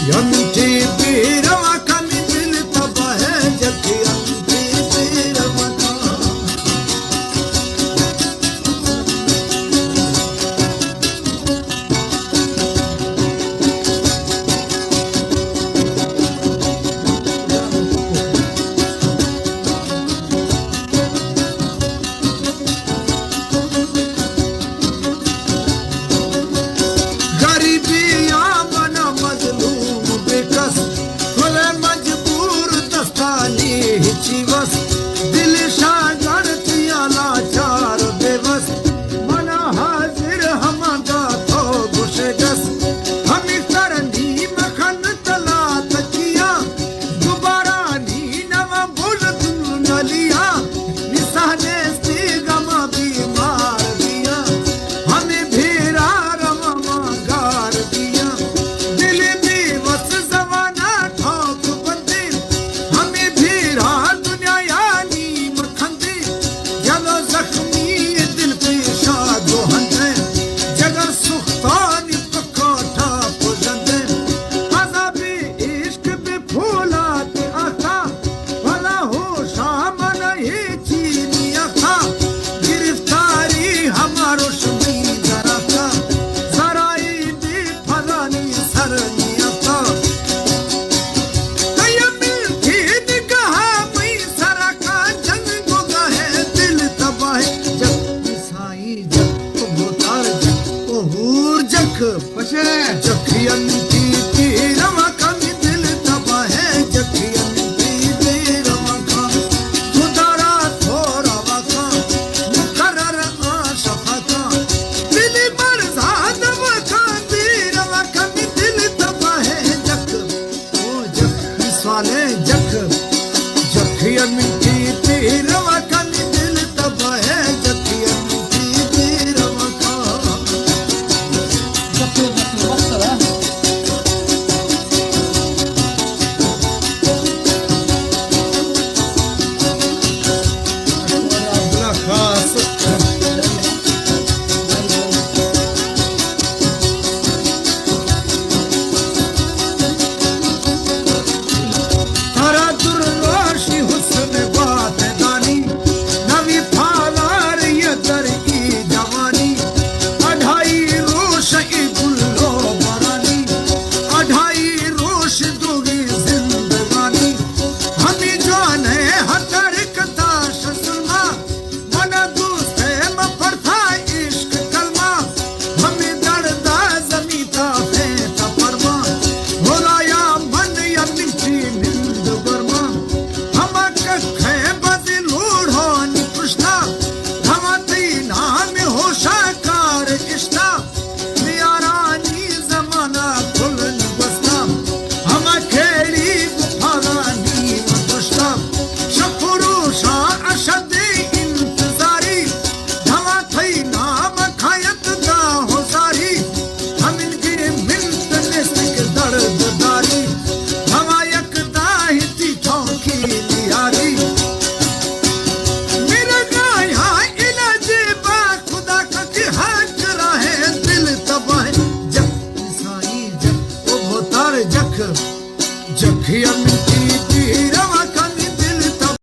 यमती पीरवा कन दिल तबा है जख यमती पीरवा का जीवस दिल शागण तियाला चार बेवस मना हाजिर हमागा तो गुशगस हम करनी मखन तला तकिया दोबारा नी नवा बुल नलिया निसाने से गमा बीमार दिया हमें भेरा रमा गार दिया दिल बेवस जमाना ठोक बंदे हमें भेरा जखियंती पीरवा कन दिल तबा है जखियंती पीरवा का खुदारा थोड़ा वका मुकर्रर आशफा का दिल मरजाद वका पीरवा कन दिल तबा है जख ओ जख साले जख जखियंती पीरवा कन दिल तबा है जखियंती पीरवा का जखियंती पीरवा